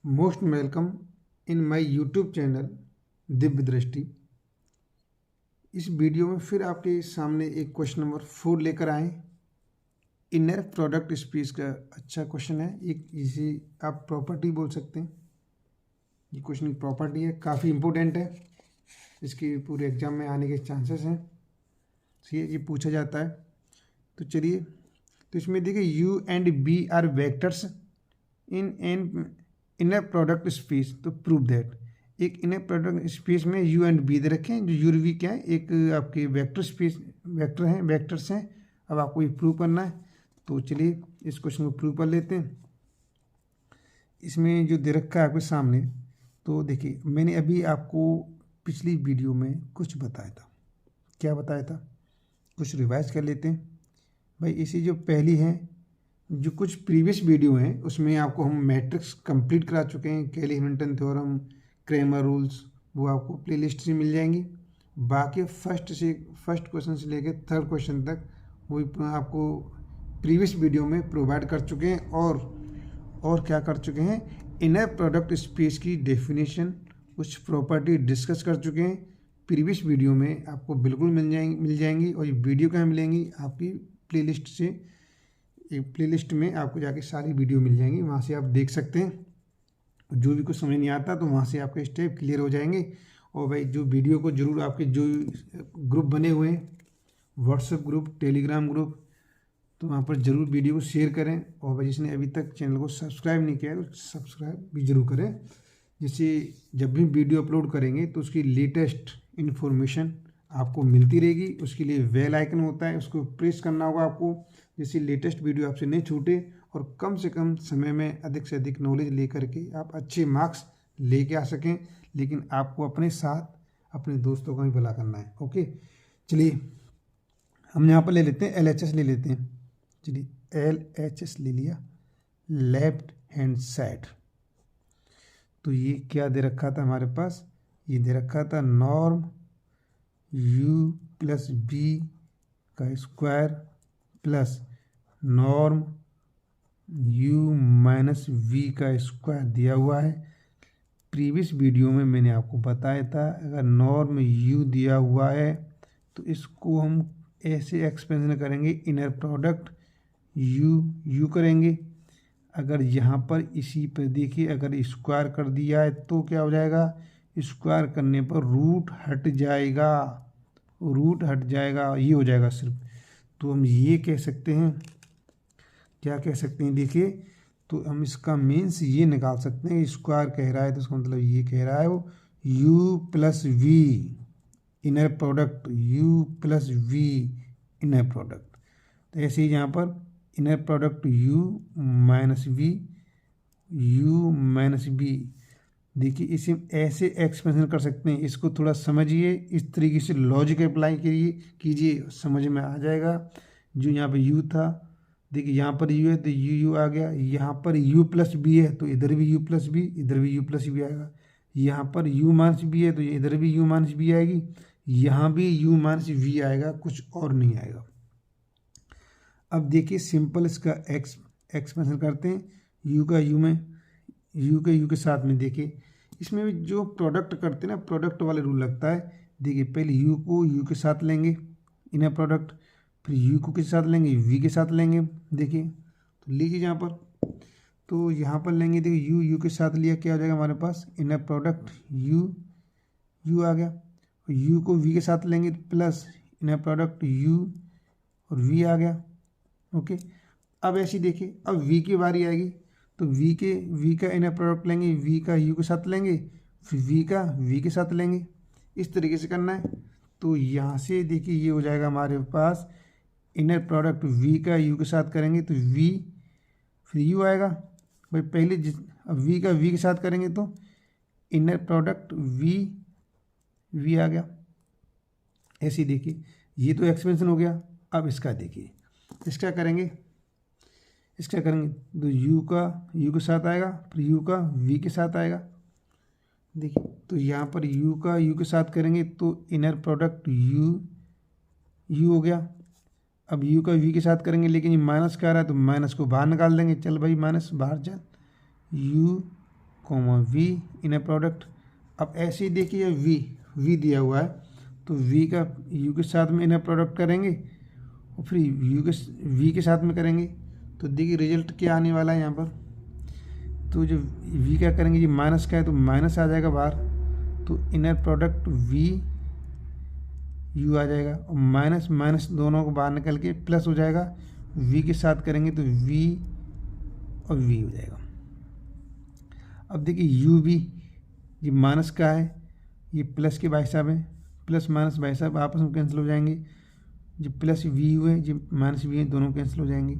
Most welcome in my YouTube channel Divya दृष्टि। इस video में फिर आपके सामने एक क्वेश्चन नंबर 4 लेकर आए। इनर प्रोडक्ट स्पीच का अच्छा क्वेश्चन है। एक इसे आप प्रॉपर्टी बोल सकते हैं। ये क्वेश्चन की प्रॉपर्टी है, काफ़ी इंपॉर्टेंट है, इसके पूरे एग्जाम में आने के चांसेस हैं। ये पूछा जाता है। तो चलिए, तो इसमें देखिए u and b are vectors in an inner product space. तो प्रूव दैट एक इनर प्रोडक्ट स्पेस में यू एंड बी दे रखे हैं, जो यू और वी क्या है, एक आपके वेक्टर स्पेस वेक्टर्स हैं। अब आपको ये प्रूव करना है। तो चलिए इस क्वेश्चन को प्रूव कर लेते हैं। इसमें जो दे रखा है आपके सामने, तो देखिए मैंने अभी आपको पिछली वीडियो में कुछ बताया था। क्या बताया था, कुछ रिवाइज कर लेते हैं भाई। इसी जो पहली है, जो कुछ प्रीवियस वीडियो हैं उसमें आपको हम मैट्रिक्स कंप्लीट करा चुके हैं। कैली-हैमिल्टन थ्योरम, क्रेमर रूल्स, वो आपको प्लेलिस्ट से मिल जाएंगी। बाकी फर्स्ट क्वेश्चन से लेकर थर्ड क्वेश्चन तक वो आपको प्रीवियस वीडियो में प्रोवाइड कर चुके हैं। और क्या कर चुके हैं, इनर प्रोडक्ट स्पेस की डेफिनेशन, कुछ प्रॉपर्टी डिस्कस कर चुके हैं प्रीवियस वीडियो में। आपको बिल्कुल मिल जाएंगी। और ये वीडियो कहाँ मिलेंगी, आपकी प्लेलिस्ट से। एक प्लेलिस्ट में आपको जाके सारी वीडियो मिल जाएंगी, वहाँ से आप देख सकते हैं। जो भी कुछ समझ नहीं आता तो वहाँ से आपके स्टेप क्लियर हो जाएंगे। और भाई जो वीडियो को जरूर, आपके जो ग्रुप बने हुए हैं, व्हाट्सएप ग्रुप, टेलीग्राम ग्रुप, तो वहाँ पर ज़रूर वीडियो को शेयर करें। और भाई जिसने अभी तक चैनल को सब्सक्राइब नहीं किया है तो सब्सक्राइब भी जरूर करें, जिससे जब भी वीडियो अपलोड करेंगे तो उसकी लेटेस्ट इन्फॉर्मेशन आपको मिलती रहेगी। उसके लिए बेल आइकन होता है, उसको प्रेस करना होगा आपको, जिससे लेटेस्ट वीडियो आपसे नहीं छूटे। और कम से कम समय में अधिक से अधिक नॉलेज लेकर के आप अच्छे मार्क्स लेके आ सकें। लेकिन आपको अपने साथ अपने दोस्तों का भी भला करना है। ओके, चलिए हम यहाँ पर ले लेते हैं LHS ले लेते हैं। चलिए LHS ले लिया, लेफ्ट हैंड साइड। तो ये क्या दे रखा था हमारे पास, ये दे रखा था नॉर्म u प्लस बी का square plus norm u minus v का स्क्वायर दिया हुआ है। प्रीवियस वीडियो में मैंने आपको बताया था, अगर नॉर्म u दिया हुआ है तो इसको हम ऐसे एक्सपेंशन करेंगे, इनर प्रोडक्ट u करेंगे। अगर यहाँ पर इसी पर देखिए, अगर स्क्वायर कर दिया है तो क्या हो जाएगा, स्क्वायर करने पर रूट हट जाएगा, ये हो जाएगा सिर्फ। तो हम ये कह सकते हैं, क्या कह सकते हैं, देखिए तो हम इसका मीन्स ये निकाल सकते हैं। स्क्वायर कह रहा है तो उसका मतलब ये कह रहा है वो u plus v inner product, u plus v inner product. तो ऐसे ही यहाँ पर inner product u minus v, देखिए इसे ऐसे एक्सपेंशन कर सकते हैं। इसको थोड़ा समझिए, इस तरीके से लॉजिक अप्लाई कीजिए, समझ में आ जाएगा। जो यहाँ पे u था, देखिए यहाँ पर u है तो u आ गया। यहाँ पर u प्लस बी है तो इधर भी u प्लस बी, इधर भी u प्लस बी आएगा। यहाँ पर u माइनस बी है तो इधर भी u माइनस बी आएगी, यहाँ भी u माइनस वी आएगा, कुछ और नहीं आएगा। अब देखिए सिंपल इसका एक्सपेंशन करते हैं। u का u के साथ में, देखिए इसमें भी जो प्रोडक्ट करते हैं ना, प्रोडक्ट वाले रूल लगता है। देखिए पहले u को u के साथ लेंगे इनर प्रोडक्ट, फिर u को किसके साथ लेंगे, v के साथ लेंगे। देखिए तो लीजिए यहाँ पर, तो यहाँ पर लेंगे, देखिए u के साथ लिया, क्या हो जाएगा हमारे पास, इनर प्रोडक्ट u आ गया। u को v के साथ लेंगे प्लस इनर प्रोडक्ट u और v आ गया। ओके, अब ऐसे देखिए, अब v की बारी आएगी तो v का इनर प्रोडक्ट लेंगे, v का u के साथ लेंगे, फिर v का v के साथ लेंगे। इस तरीके से करना है। तो यहाँ से देखिए ये हो जाएगा हमारे पास इनर प्रोडक्ट v का u के साथ करेंगे तो v, फिर u आएगा। भाई पहले अब v का v के साथ करेंगे तो इनर प्रोडक्ट v आ गया। ऐसे देखिए ये तो एक्सपेंशन हो गया। अब इसका देखिए, इसका करेंगे तो u के साथ आएगा, फिर u का v के साथ आएगा। देखिए तो यहाँ पर u का u के साथ करेंगे तो इनर प्रोडक्ट u हो गया। अब u का v के साथ करेंगे, लेकिन ये माइनस क्या आ रहा है तो माइनस को बाहर निकाल देंगे। चल भाई माइनस बाहर चल, u comma v inner product. अब ऐसे ही देखिए वी दिया हुआ है तो वी का यू के साथ में इनर प्रोडक्ट करेंगे और फिर यू के वी के साथ में करेंगे तो देखिए रिजल्ट क्या आने वाला है यहाँ पर। तो जो वी क्या करेंगे, ये माइनस का है तो माइनस आ जाएगा बाहर, तो इनर प्रोडक्ट वी यू आ जाएगा और माइनस माइनस दोनों को बाहर निकल के प्लस हो जाएगा। वी के साथ करेंगे तो वी और वी हो जाएगा। अब देखिए यू वी, ये माइनस का है, ये प्लस के भाई साहब है, प्लस माइनस भाई साहब आपस में कैंसिल हो जाएंगे। जो प्लस वी यू है, जो माइनस वी है, दोनों कैंसिल हो जाएंगे।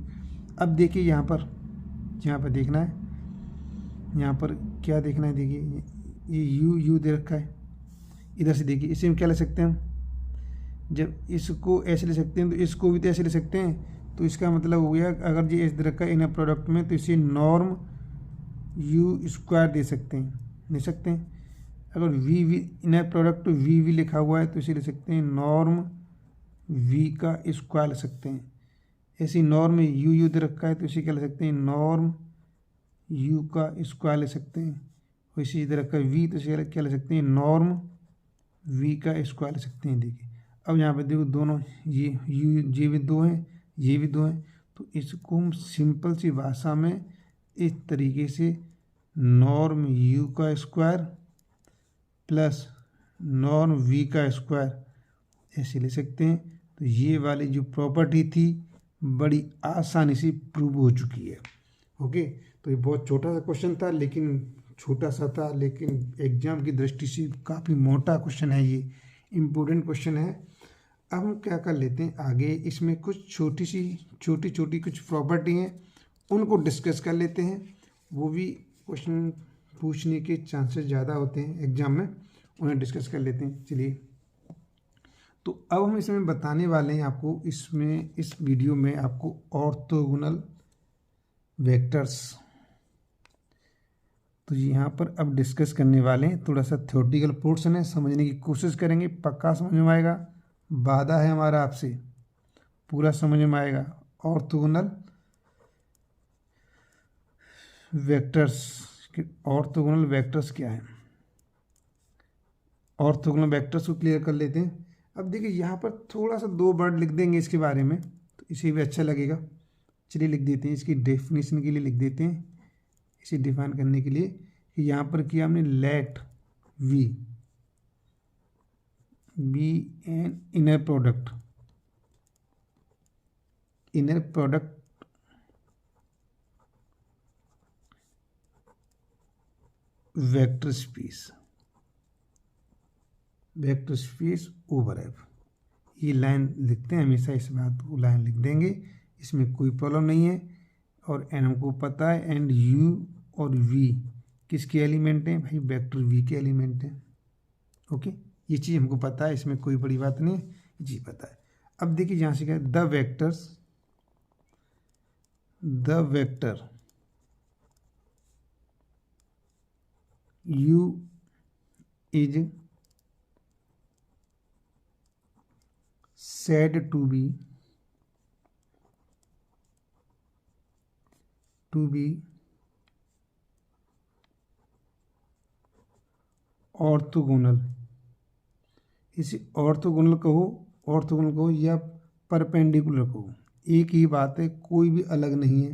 अब देखिए यहाँ पर देखना है, यहाँ पर क्या देखना है, देखिए ये यू दे रखा है। इधर से देखिए इसे हम क्या ले सकते हैं, जब इसको ऐसे ले सकते हैं तो इसको भी तो ऐसे ले सकते हैं। तो इसका मतलब हो गया अगर ये ऐसे दे रखा है इनर प्रोडक्ट में तो इसे नॉर्म यू स्क्वायर दे सकते हैं। अगर वी इनर प्रोडक्ट वी लिखा हुआ है तो इसे ले सकते हैं नॉर्म वी का स्क्वायर ले सकते हैं। ऐसे नॉर्म यू दे रखा है तो इसे क्या ले सकते हैं, नॉर्म यू का स्क्वायर ले सकते हैं। और इसी दे रखा है वी तो इसे क्या ले सकते हैं, नॉर्म वी का स्क्वायर ले सकते हैं। देखिए अब यहाँ पे देखो दोनों ये भी दो हैं, ये भी दो हैं, तो इसको हम सिंपल सी भाषा में इस तरीके से नॉर्म यू का स्क्वायर प्लस नॉर्म वी का स्क्वायर ऐसे ले सकते हैं। तो ये वाली जो प्रॉपर्टी थी बड़ी आसानी से प्रूव हो चुकी है। ओके, तो ये बहुत छोटा सा क्वेश्चन था, लेकिन एग्जाम की दृष्टि से काफ़ी मोटा क्वेश्चन है, ये इम्पोर्टेंट क्वेश्चन है। अब हम क्या कर लेते हैं आगे, इसमें कुछ छोटी कुछ प्रॉपर्टी हैं उनको डिस्कस कर लेते हैं। वो भी क्वेश्चन पूछने के चांसेस ज़्यादा होते हैं एग्जाम में, उन्हें डिस्कस कर लेते हैं। चलिए, तो अब हम इसमें बताने वाले हैं आपको, इस वीडियो में आपको ऑर्थोगोनल वेक्टर्स, तो यहाँ पर अब डिस्कस करने वाले हैं। थोड़ा सा थ्योरेटिकल पोर्शन है, समझने की कोशिश करेंगे, पक्का समझ में आएगा। वादा है हमारा आपसे, पूरा समझ में आएगा। ऑर्थोगोनल वेक्टर्स क्या है, ऑर्थोगोनल वेक्टर्स को क्लियर कर लेते हैं। अब देखिए यहाँ पर थोड़ा सा 2 वर्ड लिख देंगे इसके बारे में, तो इसे भी अच्छा लगेगा। चलिए लिख देते हैं, इसकी डेफिनेशन के लिए लिख देते हैं, इसे डिफाइन करने के लिए कि यहाँ पर किया हमने let we be an inner product vector space over F. ये लाइन लिखते हैं हमेशा, इस बात को लाइन लिख देंगे, इसमें कोई प्रॉब्लम नहीं है। और एन हमको पता है, एंड यू और वी किसके एलिमेंट हैं भाई, वेक्टर वी के एलिमेंट हैं। ओके, ये चीज़ हमको पता है, इसमें कोई बड़ी बात नहीं है, ये चीज़ पता है। अब देखिए यहाँ से क्या है, the vector you is said to be orthogonal. इसे ऑर्थोगोनल कहो या परपेंडिकुलर कहो, एक ही बात है, कोई भी अलग नहीं है।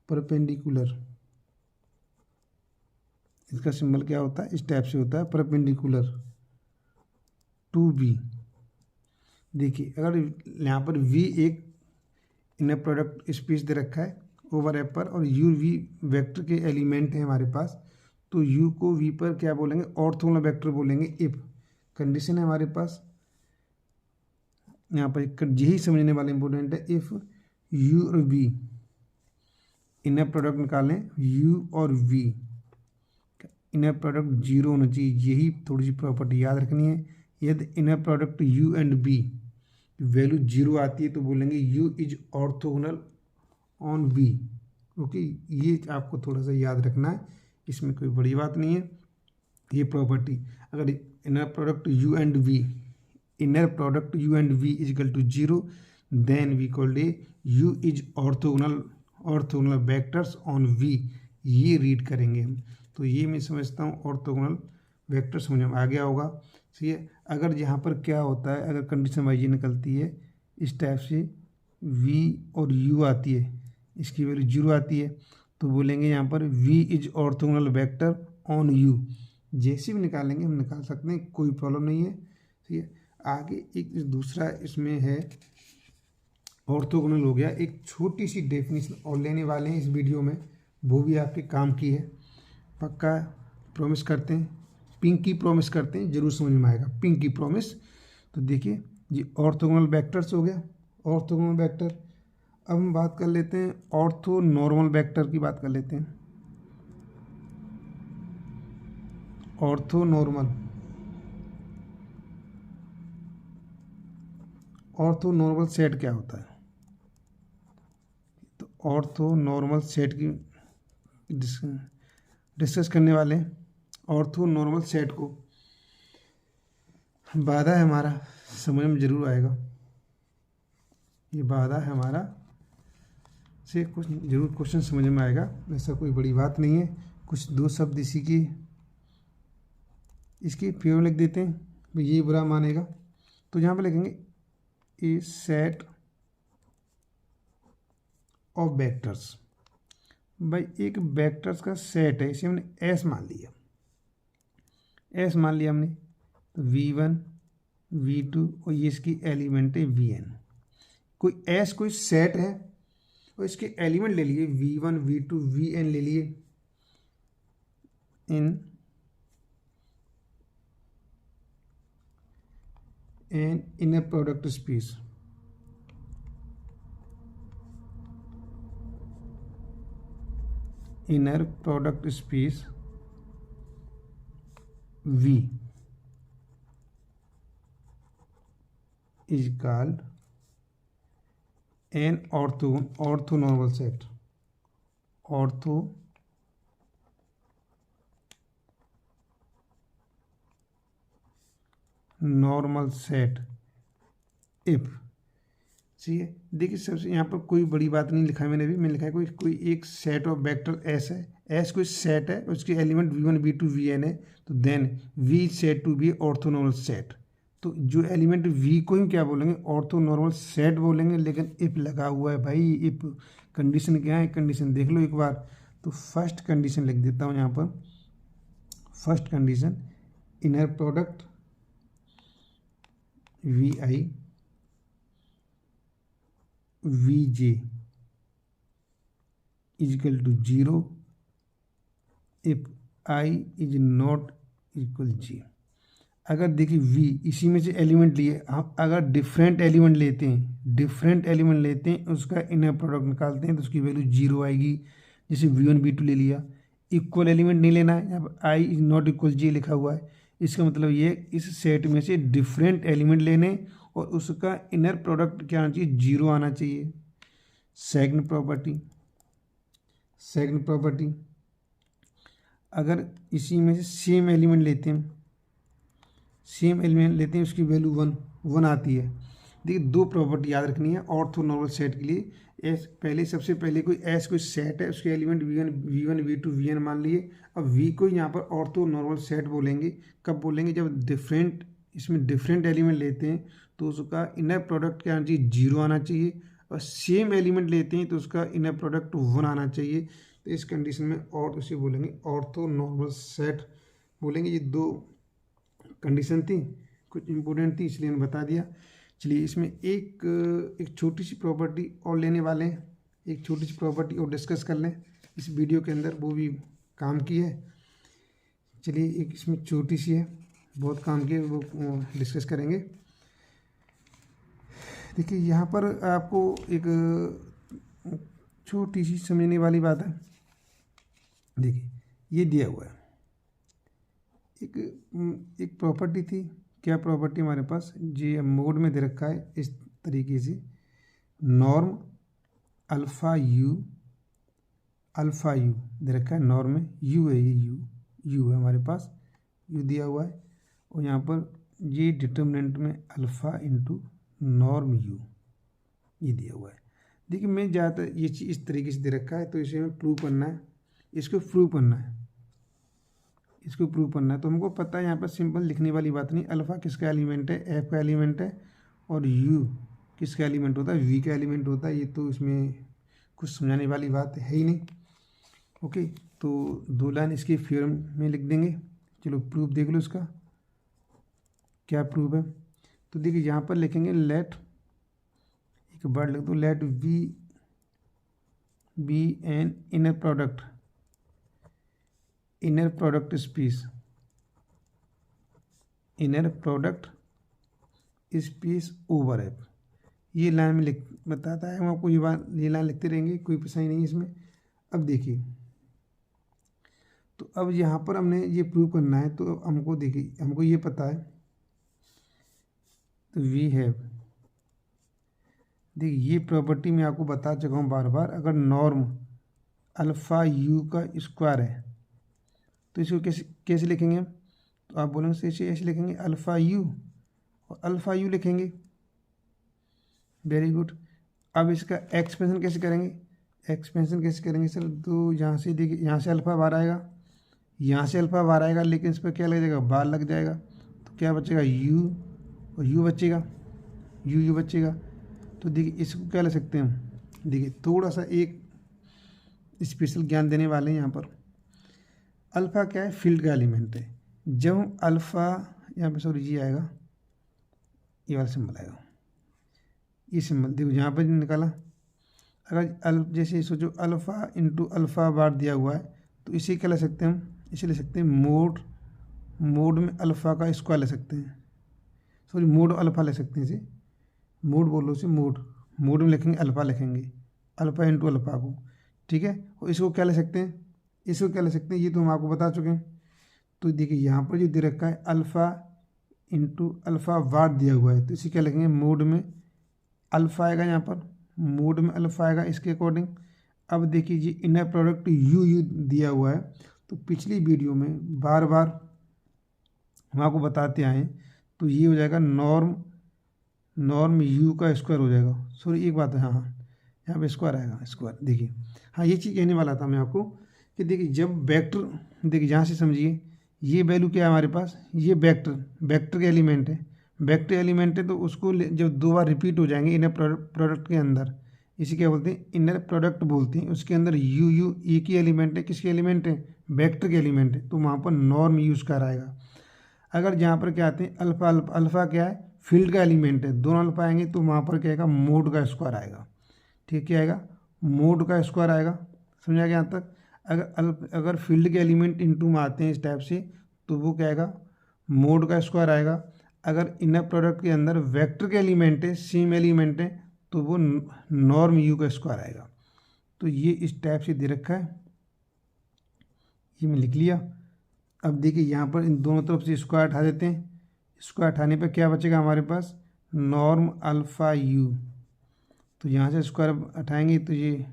परपेंडिकुलर, इसका सिंबल क्या होता है, इस टाइप से होता है, परपेंडिकुलर टू बी। देखिए अगर यहाँ पर वी एक इनर प्रोडक्ट स्पेस दे रखा है ओवर एफ पर, और यू वी वेक्टर के एलिमेंट है हमारे पास, तो यू को वी पर क्या बोलेंगे, ऑर्थोगोनल वेक्टर बोलेंगे। इफ कंडीशन है हमारे पास, यहाँ पर यही समझने वाला इंपॉर्टेंट है। इफ यू और वी इनर प्रोडक्ट निकालें, यू और वी इनर प्रोडक्ट 0 होना चाहिए, यही थोड़ी सी प्रॉपर्टी याद रखनी है। यदि inner product u and b value 0 आती है तो बोलेंगे u is orthogonal on b. Okay, ये आपको थोड़ा सा याद रखना है, इसमें कोई बड़ी बात नहीं है। ये प्रॉपर्टी अगर inner product u and v is equal to 0, then we called a u is orthogonal orthogonal vectors on v, ये रीड करेंगे हम। तो ये मैं समझता हूँ ऑर्थोगोनल वेक्टर समझ में आ गया होगा। ठीक है, अगर यहाँ पर क्या होता है, अगर कंडीशन वाइज ये निकलती है इस टाइप से, वी और यू आती है, इसकी वैल्यू 0 आती है, तो बोलेंगे यहाँ पर v is orthogonal vector on u. जैसे भी निकालेंगे हम निकाल सकते हैं, कोई प्रॉब्लम नहीं है। ठीक है, आगे एक दूसरा इसमें है ऑर्थोगोनल हो गया। एक छोटी सी डेफिनेशन और लेने वाले हैं इस वीडियो में, वो भी आपके काम की है, पक्का प्रॉमिस करते हैं, पिंकी प्रॉमिस करते हैं, जरूर समझ में आएगा, पिंकी प्रॉमिस। तो देखिए ये ऑर्थोगोनल वेक्टर्स हो गया, ऑर्थोगोनल वेक्टर। अब हम बात कर लेते हैं ऑर्थो नॉर्मल वेक्टर की, बात कर लेते हैं ortho normal. Ortho normal set क्या होता है? तो ऑर्थो नॉर्मल सेट की डिस्कस करने वाले हैं। ऑर्थो नॉर्मल सेट को बाधा है हमारा, समझ में जरूर आएगा, ये बाधा है हमारा, से कुछ जरूर क्वेश्चन समझ में आएगा, ऐसा कोई बड़ी बात नहीं है। कुछ दो शब्द इसी की, इसकी फेवर लिख देते हैं, तो ये बुरा मानेगा, तो यहाँ पे लिखेंगे ए सेट ऑफ वेक्टर्स। भाई एक वेक्टर्स का सेट है, इसे हमने एस मान लिया, एस मान लिया हमने, तो V1 V2 और ये इसकी एलिमेंट है Vn। कोई एस कोई सेट है और इसके एलिमेंट ले लिए V1 V2 Vn ले लिए इन an inner product space. Inner product space V is called an orthonormal set। Ortho normal set if, ठीक, देखिए सबसे यहाँ पर कोई बड़ी बात नहीं लिखा है मैंने, भी मैंने लिखा है कोई एक सेट ऑफ वेक्टर एस है, एस कोई सेट है, उसके एलिमेंट V1 V2 Vn है, तो then V set to be orthonormal set. तो जो एलिमेंट V को ही क्या बोलेंगे, ऑर्थोनॉर्मल सेट बोलेंगे, लेकिन इफ लगा हुआ है भाई, इफ कंडीशन क्या है, कंडीशन देख लो एक बार। तो फर्स्ट कंडीशन लिख देता हूँ यहाँ पर, first condition inner product Vi Vj is equal to 0 if I is not equal J। अगर देखिए V इसी में से एलिमेंट लिए, हम अगर डिफरेंट एलिमेंट लेते हैं, उसका इनर प्रोडक्ट निकालते हैं, तो उसकी वैल्यू 0 आएगी। जैसे V1 V2 ले लिया, इक्वल एलिमेंट नहीं लेना है, यहाँ पर I is not equal J लिखा हुआ है, इसका मतलब ये इस सेट में से डिफरेंट एलिमेंट लेने और उसका इनर प्रोडक्ट क्या आना चाहिए, 0 आना चाहिए। सेकंड प्रॉपर्टी, अगर इसी में से सेम एलिमेंट लेते हैं, उसकी वैल्यू 1 आती है। देखिए दो प्रॉपर्टी याद रखनी है ऑर्थोनॉर्मल सेट के लिए। सबसे पहले कोई सेट है, उसके एलिमेंट V1 V2 Vn मान लिए। अब V को यहाँ पर ऑर्थोनॉर्मल सेट बोलेंगे, कब बोलेंगे, जब इसमें डिफरेंट एलिमेंट लेते हैं तो उसका इनर प्रोडक्ट क्या आना चाहिए, 0 आना चाहिए, और सेम एलिमेंट लेते हैं तो उसका इनर प्रोडक्ट 1 आना चाहिए। तो इस कंडीशन में और उसे बोलेंगे ऑर्थोनॉर्मल सेट बोलेंगे। ये दो कंडीशन थी, कुछ इंपॉर्टेंट थी, इसलिए मैंने बता दिया। चलिए इसमें एक छोटी सी प्रॉपर्टी और लेने वाले हैं, एक छोटी सी प्रॉपर्टी और डिस्कस कर लें इस वीडियो के अंदर, वो भी काम की है। चलिए एक इसमें छोटी सी है, बहुत काम की है, वो डिस्कस करेंगे। देखिए यहाँ पर आपको एक छोटी सी समझने वाली बात है। देखिए ये दिया हुआ है, एक प्रॉपर्टी थी, क्या प्रॉपर्टी हमारे पास जी मोड में दे रखा है इस तरीके से, नॉर्म अल्फ़ा यू दे रखा है, नॉर्म में यू है, ये यू है हमारे पास, यू दिया हुआ है, और यहाँ पर ये डिटर्मिनेंट में अल्फ़ा इंटू नॉर्म यू ये दिया हुआ है। देखिए मैं ज़्यादातर ये चीज़ इस तरीके से दे रखा है, तो इसे हमें प्रूव करना है, इसको प्रूव करना है, इसको प्रूव करना है। तो हमको पता है यहाँ पर सिंपल लिखने वाली बात नहीं, अल्फ़ा किसका एलिमेंट है, एफ का एलिमेंट है, और यू किसका एलिमेंट होता है, वी का एलिमेंट होता है। ये तो इसमें कुछ समझाने वाली बात है ही नहीं। ओके, तो 2 लाइन इसकी थ्योरम में लिख देंगे। चलो प्रूफ देख लो इसका क्या प्रूफ है। तो देखिए यहाँ पर लिखेंगे लेट, एक वर्ड लिख दो, let we be an inner product space, inner product space over F. ये लाइन में लिख बताता है, हम आपको ये लाइन लिखते रहेंगे, कोई परेशानी नहीं इसमें। अब देखिए, तो अब यहाँ पर हमने ये प्रूव करना है, तो हमको देखिए हमको ये पता है, तो वी हैव, देखिए ये प्रॉपर्टी मैं आपको बता चुका हूँ बार बार, अगर नॉर्म अल्फ़ा यू का स्क्वायर है तो इसको कैसे कैसे लिखेंगे, तो आप बोलेंगे ऐसे लिखेंगे अल्फ़ा यू, और अल्फ़ा यू लिखेंगे। Very good. अब इसका एक्सपेंशन कैसे करेंगे, सर, तो यहाँ से देखिए, यहाँ से अल्फ़ा बार आएगा, यहाँ से अल्फ़ा बार आएगा, लेकिन इस पर क्या लग जाएगा, बार लग जाएगा, तो क्या बचेगा, यू और यू बचेगा, यू बचेगा। तो देखिए इसको क्या ले सकते हैं हम, देखिए थोड़ा सा एक स्पेशल ज्ञान देने वाले हैं यहाँ पर। अल्फ़ा क्या है, फील्ड का एलिमेंट है। जब हम अल्फ़ा, यहाँ पे सॉरी ये आएगा, ये वाला सिंबल आएगा, ये सिंबल देखो यहाँ पर निकाला। अगर जैसे सोचो अल्फ़ा इंटू अल्फ़ा बार दिया हुआ है, तो इसे क्या ले सकते हैं हम, इसे ले सकते हैं मोड में अल्फ़ा का स्क्वायर ले सकते हैं, सॉरी मोड अल्फ़ा ले सकते हैं, इसे मोड बोलो, इसे मोड में लिखेंगे अल्फ़ा, लिखेंगे अल्फ़ा इंटू अल्फ़ा को, ठीक है। और इसको क्या ले सकते हैं, ये तो हम आपको बता चुके हैं। तो देखिए यहाँ पर जो दे रखा है अल्फ़ा इंटू अल्फ़ा बार दिया हुआ है, तो इसे क्या लिखेंगे, मोड में अल्फ़ा आएगा, यहाँ पर मोड में अल्फ़ा आएगा इसके अकॉर्डिंग। अब देखिए जी इनर प्रोडक्ट यू दिया हुआ है, तो पिछली वीडियो में बार बार हम आपको बताते आए, तो ये हो जाएगा नॉर्म यू का स्क्वायर हो जाएगा, सॉरी एक बात है, हाँ यहाँ पे स्क्वायर आएगा, स्क्वायर। देखिए हाँ ये चीज़ कहने वाला था मैं आपको कि देखिए जब वेक्टर, देखिए यहाँ से समझिए, ये वैल्यू क्या है हमारे पास, ये वेक्टर के एलिमेंट है, तो उसको जब 2 बार रिपीट हो जाएंगे इनर प्रोडक्ट के अंदर, इसे क्या बोलते हैं, इनर प्रोडक्ट बोलते हैं। उसके अंदर यू एक ही एलिमेंट है, किसके एलिमेंट है, वेक्टर के एलिमेंट है, तो वहाँ पर नॉर्म यूज़ कर आएगा। अगर जहाँ पर क्या आते हैं अल्फ़ा क्या है, फील्ड का एलिमेंट है, दोनों अल्फ़ा आएंगे, तो वहाँ पर क्या आएगा, मोड का स्क्वायर आएगा, ठीक, क्या आएगा, मोड का स्क्वायर आएगा। समझा गया यहाँ तक। अगर फील्ड के एलिमेंट इनटू में आते हैं इस टाइप से, तो वो क्या आएगा, मोड का स्क्वायर आएगा। अगर इनर प्रोडक्ट के अंदर वेक्टर के एलिमेंट है, सेम एलिमेंट है, तो वो नॉर्म यू का स्क्वायर आएगा। तो ये इस टाइप से दे रखा है, ये मैं लिख लिया। अब देखिए यहाँ पर इन दोनों तरफ से स्क्वायर हटा देते हैं, स्क्वायर हटाने पर क्या बचेगा हमारे पास, नॉर्म अल्फ़ा यू। तो यहाँ से स्क्वायर हटाएंगे तो ये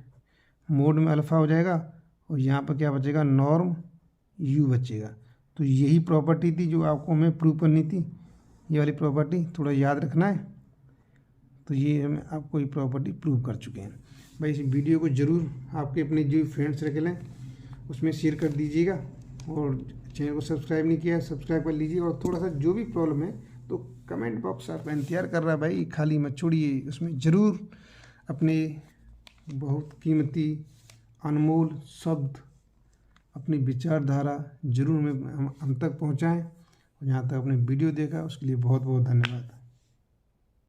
मोड में अल्फ़ा हो जाएगा, और यहाँ पर क्या बचेगा, नॉर्म यू बचेगा। तो यही प्रॉपर्टी थी जो आपको हमें प्रूव करनी थी, ये वाली प्रॉपर्टी थोड़ा याद रखना है। तो ये हम आपको ये प्रॉपर्टी प्रूव कर चुके हैं। भाई इस वीडियो को ज़रूर आपके अपने जो फ्रेंड सर्कल हैं उसमें शेयर कर दीजिएगा, और चैनल को सब्सक्राइब नहीं किया सब्सक्राइब कर लीजिए। और थोड़ा सा जो भी प्रॉब्लम है तो कमेंट बॉक्स आपका इंतजार कर रहा है भाई, खाली मत छोड़िए, उसमें ज़रूर अपने बहुत कीमती अनमोल शब्द, अपनी विचारधारा जरूर हम तक पहुँचाएँ। और यहाँ तक अपने वीडियो देखा उसके लिए बहुत बहुत धन्यवाद।